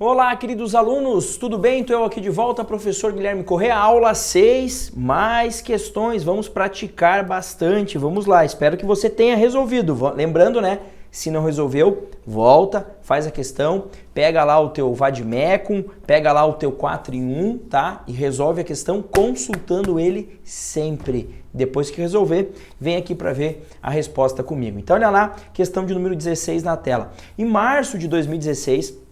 Olá, queridos alunos, tudo bem? Estou eu aqui de volta, professor Guilherme Corrêa, aula 6, mais questões, vamos praticar bastante, vamos lá, espero que você tenha resolvido, lembrando, né, se não resolveu, volta, faz a questão, pega lá o teu Vademecum, pega lá o teu 4 em 1, tá? E resolve a questão consultando ele sempre. Depois que resolver, vem aqui para ver a resposta comigo. Então olha lá, questão de número 16 na tela. Em março de 2016,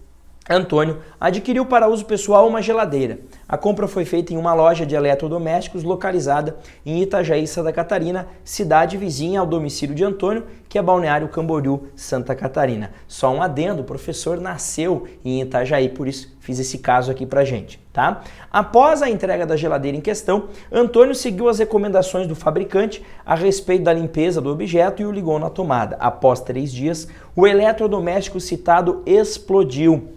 Antônio adquiriu para uso pessoal uma geladeira. A compra foi feita em uma loja de eletrodomésticos localizada em Itajaí, Santa Catarina, cidade vizinha ao domicílio de Antônio, que é Balneário Camboriú, Santa Catarina. Só um adendo, o professor nasceu em Itajaí, por isso fiz esse caso aqui pra gente, tá? Após a entrega da geladeira em questão, Antônio seguiu as recomendações do fabricante a respeito da limpeza do objeto e o ligou na tomada. Após 3 dias, o eletrodoméstico citado explodiu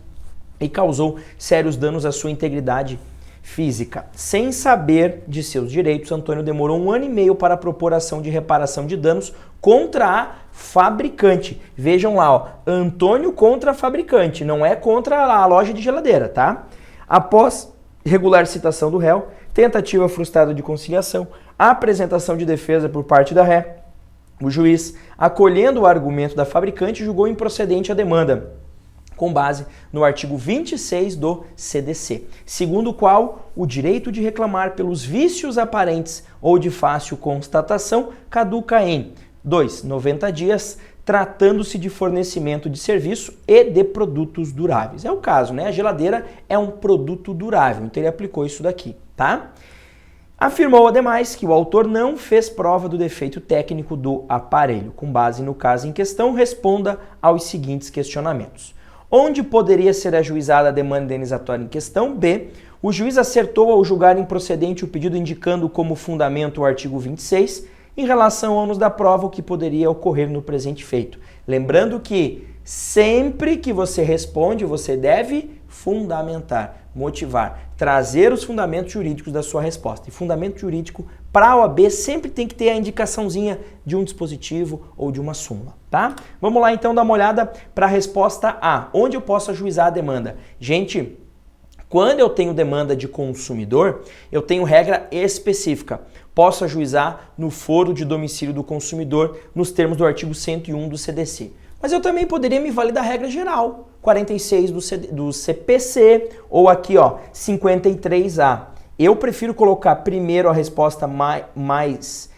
e causou sérios danos à sua integridade física. Sem saber de seus direitos, Antônio demorou 1 ano e meio para propor ação de reparação de danos contra a fabricante. Vejam lá, ó, Antônio contra a fabricante, não é contra a loja de geladeira, tá? Após regular citação do réu, tentativa frustrada de conciliação, apresentação de defesa por parte da ré, o juiz, acolhendo o argumento da fabricante, julgou improcedente a demanda, com base no artigo 26 do CDC, segundo o qual o direito de reclamar pelos vícios aparentes ou de fácil constatação caduca em 90 dias, tratando-se de fornecimento de serviço e de produtos duráveis. É o caso, né? A geladeira é um produto durável, então ele aplicou isso daqui, tá? Afirmou, ademais, que o autor não fez prova do defeito técnico do aparelho. Com base no caso em questão, responda aos seguintes questionamentos. Onde poderia ser ajuizada a demanda indenizatória em questão? B. O juiz acertou ao julgar improcedente o pedido indicando como fundamento o artigo 26 em relação ao ônus da prova o que poderia ocorrer no presente feito. Lembrando que sempre que você responde, você deve fundamentar, motivar, trazer os fundamentos jurídicos da sua resposta. E fundamento jurídico para a OAB sempre tem que ter a indicaçãozinha de um dispositivo ou de uma súmula, tá? Vamos lá então dar uma olhada para a resposta A. Onde eu posso ajuizar a demanda? Gente, quando eu tenho demanda de consumidor, eu tenho regra específica. Posso ajuizar no foro de domicílio do consumidor nos termos do artigo 101 do CDC. Mas eu também poderia me valer da regra geral, 46 do CPC ou aqui, ó, 53A. Eu prefiro colocar primeiro a resposta mais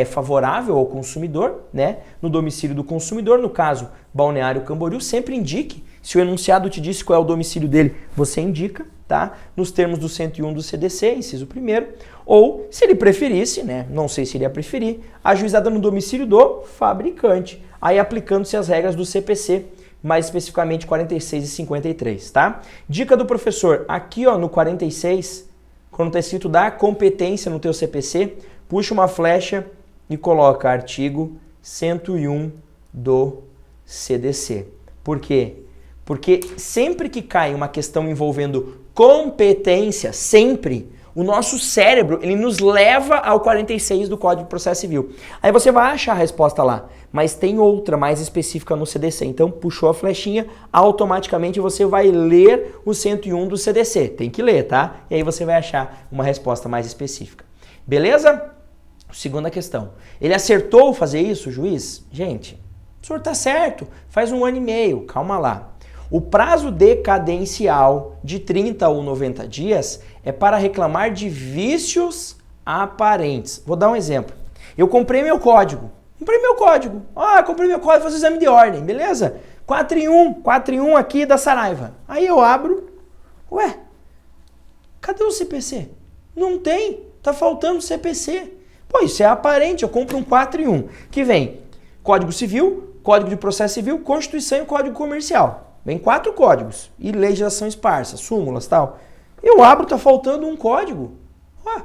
favorável ao consumidor, né? No domicílio do consumidor, no caso, Balneário Camboriú, sempre indique. Se o enunciado te disse qual é o domicílio dele, você indica, tá? Nos termos do 101 do CDC, inciso 1º, ou, se ele preferisse, né? Não sei se ele ia preferir, ajuizada no domicílio do fabricante. Aí aplicando-se as regras do CPC, mais especificamente 46 e 53, tá? Dica do professor, aqui ó, no 46, quando está escrito da competência no teu CPC, puxa uma flecha e coloca artigo 101 do CDC. Por quê? Porque sempre que cai uma questão envolvendo competência, sempre, o nosso cérebro, ele nos leva ao 46 do Código de Processo Civil. Aí você vai achar a resposta lá, mas tem outra mais específica no CDC. Então, puxou a flechinha, automaticamente você vai ler o 101 do CDC. Tem que ler, tá? E aí você vai achar uma resposta mais específica. Beleza? Segunda questão. Ele acertou fazer isso, juiz? Gente, o senhor tá certo, faz 1 ano e meio, calma lá. O prazo decadencial de 30 ou 90 dias é para reclamar de vícios aparentes. Vou dar um exemplo. Eu comprei meu código. Comprei meu código, vou fazer exame de ordem, beleza? 4 em 1 aqui da Saraiva. Aí eu abro, ué, cadê o CPC? Não tem, tá faltando CPC. Pô, isso é aparente, eu compro um 4 em 1, que vem Código Civil, Código de Processo Civil, Constituição e Código Comercial. Vem 4 códigos e legislação esparsa, súmulas e tal. Eu abro, tá faltando um código. Ué,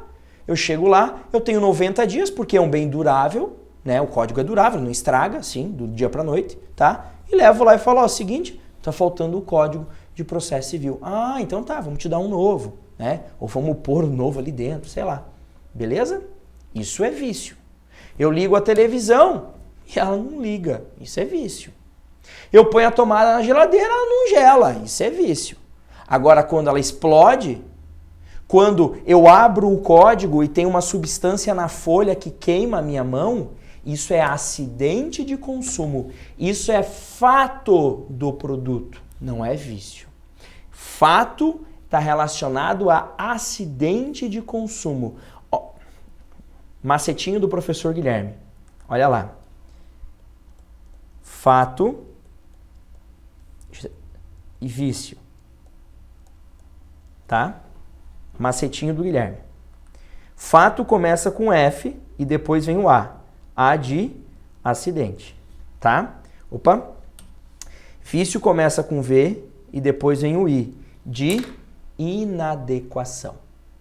eu chego lá, eu tenho 90 dias, porque é um bem durável, né? O código é durável, não estraga, assim, do dia para noite, tá? E levo lá e falo, ó, seguinte, tá faltando o código de processo civil. Ah, então tá, vamos te dar um novo, né? Ou vamos pôr um novo ali dentro, sei lá. Beleza? Isso é vício. Eu ligo a televisão e ela não liga. Isso é vício. Eu ponho a tomada na geladeira, ela não gela. Isso é vício. Agora, quando ela explode, quando eu abro o código e tem uma substância na folha que queima a minha mão, isso é acidente de consumo. Isso é fato do produto, não é vício. Fato está relacionado a acidente de consumo. Ó, macetinho do professor Guilherme. Olha lá. Fato e vício. Tá? Macetinho do Guilherme. Fato começa com F e depois vem o A. A de acidente. Tá? Opa. Vício começa com V e depois vem o I. De inadequação.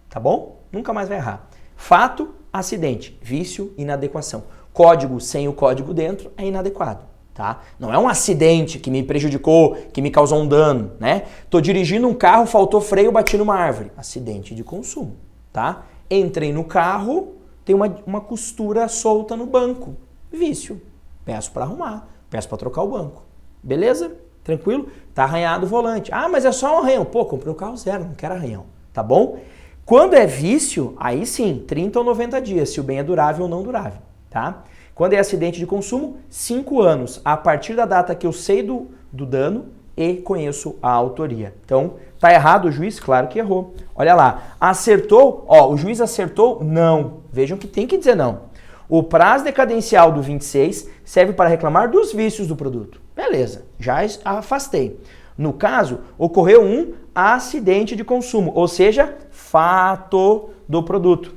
Tá bom? Nunca mais vai errar. Fato, acidente. Vício, inadequação. Código sem o código dentro é inadequado. Tá? Não é um acidente que me prejudicou, que me causou um dano, né? Tô dirigindo um carro, faltou freio, bati numa árvore. Acidente de consumo, tá? Entrei no carro, tem uma costura solta no banco. Vício. Peço para arrumar, peço para trocar o banco. Beleza? Tranquilo? Tá arranhado o volante. Ah, mas é só um arranhão. Pô, comprei o carro zero, não quero arranhão. Tá bom? Quando é vício, aí sim, 30 ou 90 dias, se o bem é durável ou não durável, tá? Quando é acidente de consumo, 5 anos, a partir da data que eu sei do dano e conheço a autoria. Então, tá errado o juiz? Claro que errou. Olha lá, acertou? Ó, o juiz acertou? Não. Vejam que tem que dizer não. O prazo decadencial do 26 serve para reclamar dos vícios do produto. Beleza, já afastei. No caso, ocorreu um acidente de consumo, ou seja, fato do produto.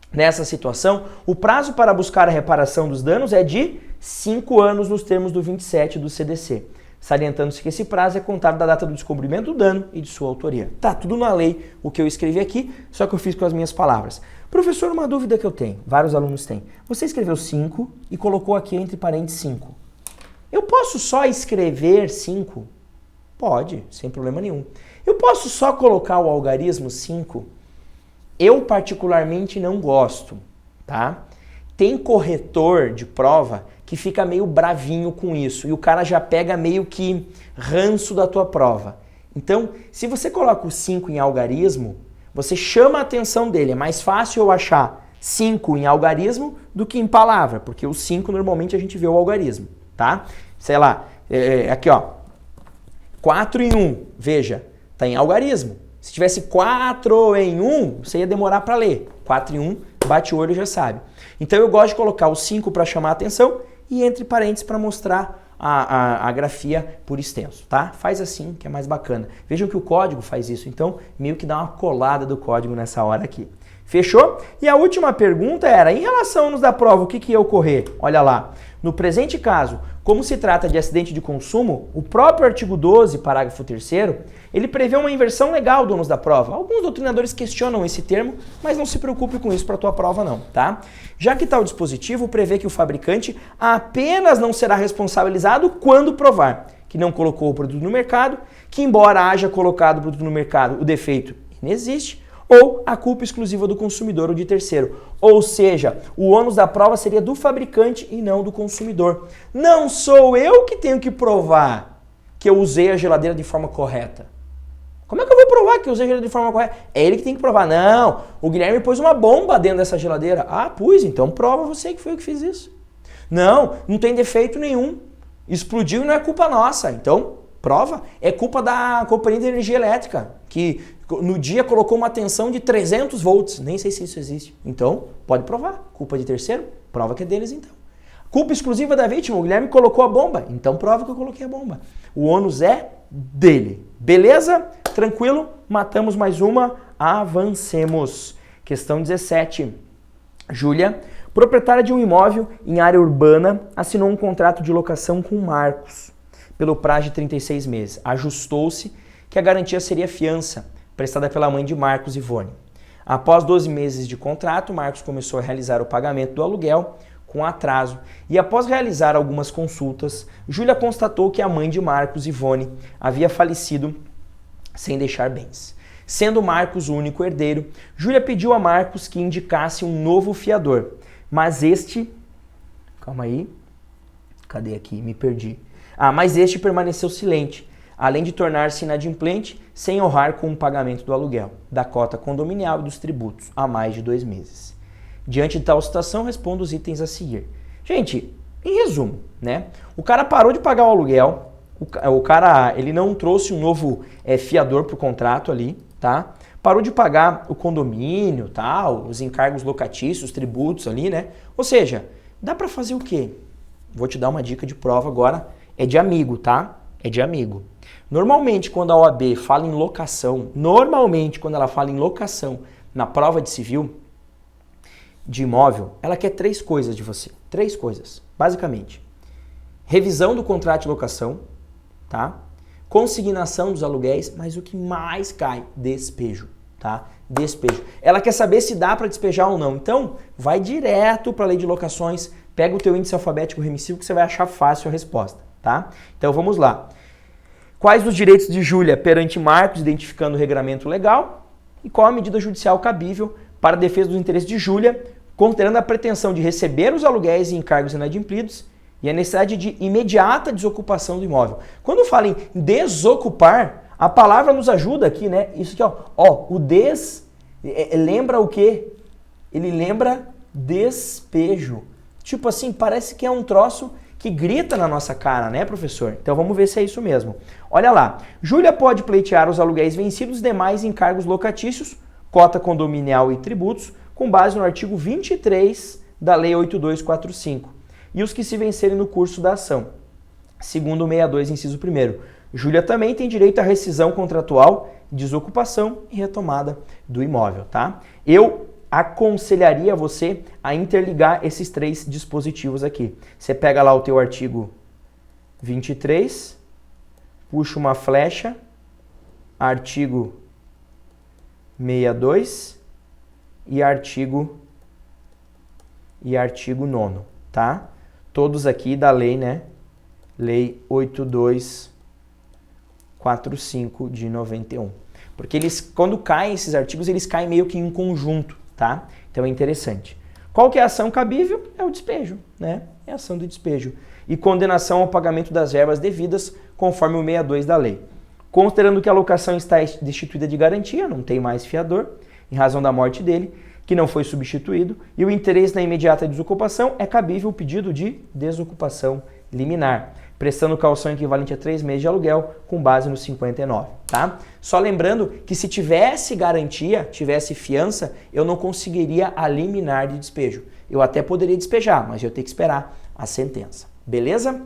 Nessa situação, o prazo para buscar a reparação dos danos é de 5 anos nos termos do 27 do CDC, salientando-se que esse prazo é contado da data do descobrimento do dano e de sua autoria. Tá tudo na lei o que eu escrevi aqui, só que eu fiz com as minhas palavras. Professor, uma dúvida que eu tenho, vários alunos têm. Você escreveu 5 e colocou aqui entre parênteses 5. Eu posso só escrever 5? Pode, sem problema nenhum. Eu posso só colocar o algarismo 5? Eu particularmente não gosto, tá? Tem corretor de prova que fica meio bravinho com isso e o cara já pega meio que ranço da tua prova. Então, se você coloca o 5 em algarismo, você chama a atenção dele. É mais fácil eu achar 5 em algarismo do que em palavra, porque o 5 normalmente a gente vê o algarismo, tá? Sei lá, aqui ó, 4 em 1, veja, tá em algarismo. Se tivesse 4 em 1, você ia demorar para ler. 4 em 1, bate o olho e já sabe. Então eu gosto de colocar o 5 para chamar a atenção e entre parênteses para mostrar a grafia por extenso, tá? Faz assim que é mais bacana. Vejam que o código faz isso, então meio que dá uma colada do código nessa hora aqui. Fechou? E a última pergunta era, em relação aos da prova, o que ia ocorrer? Olha lá, no presente caso, como se trata de acidente de consumo, o próprio artigo 12, parágrafo 3º, ele prevê uma inversão legal do ônus da prova. Alguns doutrinadores questionam esse termo, mas não se preocupe com isso para a tua prova não, tá? Já que tal dispositivo prevê que o fabricante apenas não será responsabilizado quando provar que não colocou o produto no mercado, que embora haja colocado o produto no mercado, o defeito inexiste, ou a culpa exclusiva do consumidor ou de terceiro. Ou seja, o ônus da prova seria do fabricante e não do consumidor. Não sou eu que tenho que provar que eu usei a geladeira de forma correta. Como é que eu vou provar que eu usei a geladeira de forma correta? É ele que tem que provar. Não, o Guilherme pôs uma bomba dentro dessa geladeira. Ah, pus, então prova você que foi eu que fiz isso. Não, não tem defeito nenhum. Explodiu e não é culpa nossa. Então, prova. É culpa da Companhia de Energia Elétrica, que no dia colocou uma tensão de 300 volts. Nem sei se isso existe. Então, pode provar. Culpa de terceiro? Prova que é deles então. Culpa exclusiva da vítima. O Guilherme colocou a bomba. Então, prova que eu coloquei a bomba. O ônus é dele. Beleza? Tranquilo? Matamos mais uma. Avancemos. Questão 17. Júlia, proprietária de um imóvel em área urbana, assinou um contrato de locação com Marcos pelo prazo de 36 meses. Ajustou-se que a garantia seria fiança, prestada pela mãe de Marcos, Ivone. Após 12 meses de contrato, Marcos começou a realizar o pagamento do aluguel com atraso e após realizar algumas consultas, Júlia constatou que a mãe de Marcos, Ivone, havia falecido sem deixar bens. Sendo Marcos o único herdeiro, Júlia pediu a Marcos que indicasse um novo fiador, mas este... Calma aí. Cadê aqui? Me perdi. Mas este permaneceu silente, além de tornar-se inadimplente sem honrar com o pagamento do aluguel, da cota condominial e dos tributos há mais de 2 meses. Diante de tal situação, respondo os itens a seguir. Gente, em resumo, né? O cara parou de pagar o aluguel, o cara ele não trouxe um novo fiador para o contrato ali, tá? Parou de pagar o condomínio, tal, os encargos locatícios, os tributos ali, né? Ou seja, dá para fazer o quê? Vou te dar uma dica de prova agora, é de amigo, tá? É de amigo. Normalmente, quando a OAB fala em locação, na prova de civil, de imóvel, ela quer 3 coisas de você. 3 coisas, basicamente. Revisão do contrato de locação, tá? Consignação dos aluguéis, mas o que mais cai? Despejo, tá? Despejo. Ela quer saber se dá para despejar ou não. Então, vai direto para a lei de locações, pega o teu índice alfabético remissivo que você vai achar fácil a resposta, tá? Então, vamos lá. Quais os direitos de Júlia perante Marcos, identificando o regramento legal? E qual a medida judicial cabível para a defesa dos interesses de Júlia, considerando a pretensão de receber os aluguéis e encargos inadimplidos e a necessidade de imediata desocupação do imóvel. Quando eu falo em desocupar, a palavra nos ajuda aqui, né? Isso aqui, ó, o lembra o quê? Ele lembra despejo. Tipo assim, parece que é um troço que grita na nossa cara, né, professor? Então vamos ver se é isso mesmo. Olha lá, Júlia pode pleitear os aluguéis vencidos e demais encargos locatícios, cota condominial e tributos, com base no artigo 23 da Lei 8245, e os que se vencerem no curso da ação, segundo o 62, inciso 1º. Júlia também tem direito à rescisão contratual, desocupação e retomada do imóvel, tá? Eu aconselharia você a interligar esses 3 dispositivos aqui. Você pega lá o teu artigo 23, puxa uma flecha, artigo 62 e artigo 9º, tá? Todos aqui da lei, né? Lei 8245 de 91. Porque eles, quando caem esses artigos, eles caem meio que em conjunto, tá? Então é interessante. Qual que é a ação cabível? É o despejo, né? É a ação do despejo. E condenação ao pagamento das verbas devidas, conforme o 62 da lei. Considerando que a locação está destituída de garantia, não tem mais fiador, em razão da morte dele, que não foi substituído, e o interesse na imediata desocupação, é cabível o pedido de desocupação liminar, prestando caução equivalente a 3 meses de aluguel, com base no 59, tá? Só lembrando que se tivesse garantia, tivesse fiança, eu não conseguiria a liminar de despejo. Eu até poderia despejar, mas eu tenho que esperar a sentença. Beleza?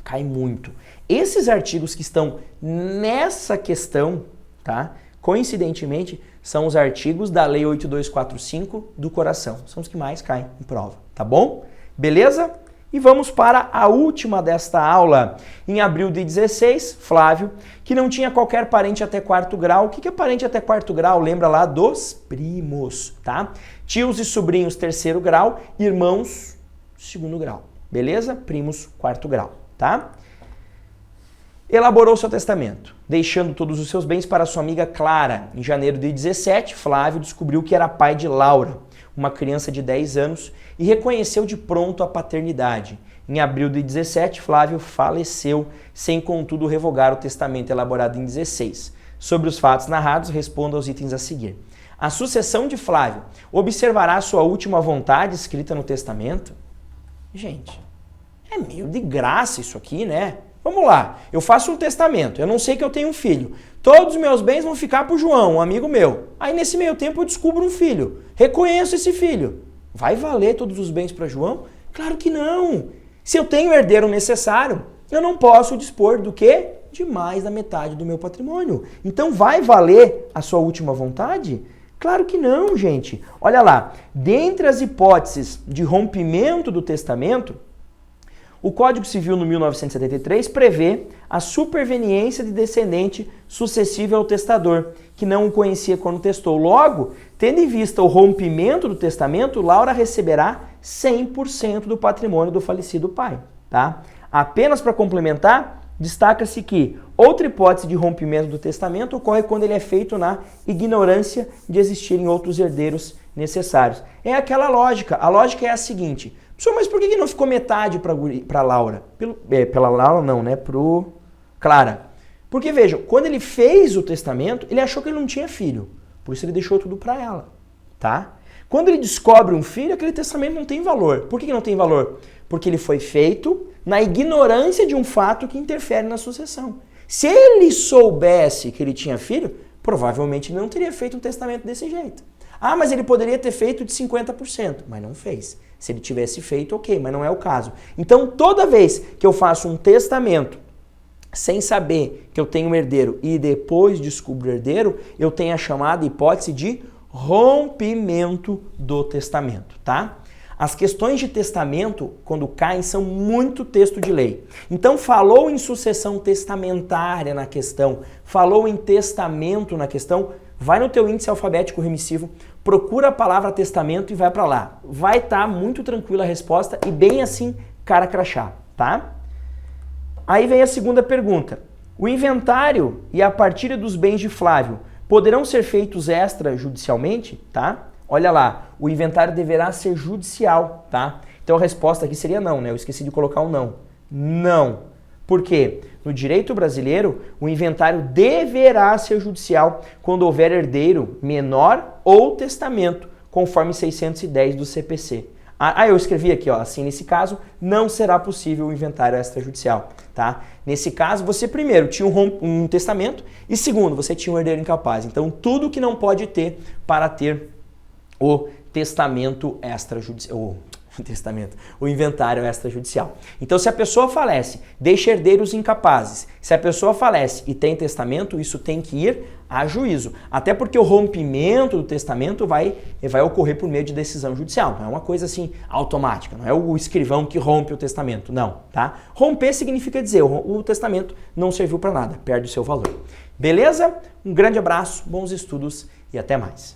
Cai muito. Esses artigos que estão nessa questão, tá? Coincidentemente, são os artigos da Lei 8245 do coração. São os que mais caem em prova, tá bom? Beleza? E vamos para a última desta aula. Em abril de 16, Flávio, que não tinha qualquer parente até 4º grau. O que é parente até 4º grau? Lembra lá dos primos, tá? Tios e sobrinhos 3º grau, irmãos 2º grau. Beleza? Primos 4º grau, tá? Elaborou seu testamento, deixando todos os seus bens para sua amiga Clara. Em janeiro de 17, Flávio descobriu que era pai de Laura, uma criança de 10 anos, e reconheceu de pronto a paternidade. Em abril de 17, Flávio faleceu, sem contudo revogar o testamento elaborado em 16. Sobre os fatos narrados, responda aos itens a seguir. A sucessão de Flávio observará sua última vontade escrita no testamento? Gente, é meio de graça isso aqui, né? Vamos lá, eu faço um testamento, eu não sei que eu tenho um filho. Todos os meus bens vão ficar para o João, um amigo meu. Aí nesse meio tempo eu descubro um filho, reconheço esse filho. Vai valer todos os bens para João? Claro que não. Se eu tenho o herdeiro necessário, eu não posso dispor do quê? De mais da metade do meu patrimônio. Então vai valer a sua última vontade? Claro que não, gente. Olha lá, dentre as hipóteses de rompimento do testamento, o Código Civil no 1973 prevê a superveniência de descendente sucessível ao testador, que não o conhecia quando testou. Logo, tendo em vista o rompimento do testamento, Laura receberá 100% do patrimônio do falecido pai, tá? Apenas para complementar, destaca-se que outra hipótese de rompimento do testamento ocorre quando ele é feito na ignorância de existirem outros herdeiros necessários. É aquela lógica. A lógica é a seguinte: pessoal, mas por que não ficou metade para Laura? Pela Laura não, né? Pro Clara. Porque vejam, quando ele fez o testamento, ele achou que ele não tinha filho. Por isso ele deixou tudo para ela, tá? Quando ele descobre um filho, aquele testamento não tem valor. Por que não tem valor? Porque ele foi feito na ignorância de um fato que interfere na sucessão. Se ele soubesse que ele tinha filho, provavelmente ele não teria feito um testamento desse jeito. Ah, mas ele poderia ter feito de 50%, mas não fez. Se ele tivesse feito, ok, mas não é o caso. Então, toda vez que eu faço um testamento sem saber que eu tenho um herdeiro e depois descubro o herdeiro, eu tenho a chamada hipótese de rompimento do testamento, tá? As questões de testamento, quando caem, são muito texto de lei. Então, falou em sucessão testamentária na questão, falou em testamento na questão, vai no teu índice alfabético remissivo, procura a palavra testamento e vai para lá. Vai estar muito tranquila a resposta e bem assim, cara crachá, tá? Aí vem a segunda pergunta. O inventário e a partilha dos bens de Flávio poderão ser feitos extrajudicialmente, tá? Olha lá, o inventário deverá ser judicial, tá? Então a resposta aqui seria não, né? Eu esqueci de colocar um não. Não. Por quê? No direito brasileiro, o inventário deverá ser judicial quando houver herdeiro menor ou testamento, conforme 610 do CPC. Eu escrevi aqui, ó, assim, nesse caso, não será possível o inventário extrajudicial, tá? Nesse caso, você primeiro tinha um testamento e segundo, você tinha um herdeiro incapaz. Então, tudo que não pode ter para ter o testamento extrajudicial, o inventário extrajudicial. Então, se a pessoa falece, deixa herdeiros incapazes. Se a pessoa falece e tem testamento, isso tem que ir a juízo. Até porque o rompimento do testamento vai ocorrer por meio de decisão judicial. Não é uma coisa assim automática, não é o escrivão que rompe o testamento, não, tá? Romper significa dizer, o testamento não serviu para nada, perde o seu valor. Beleza? Um grande abraço, bons estudos e até mais.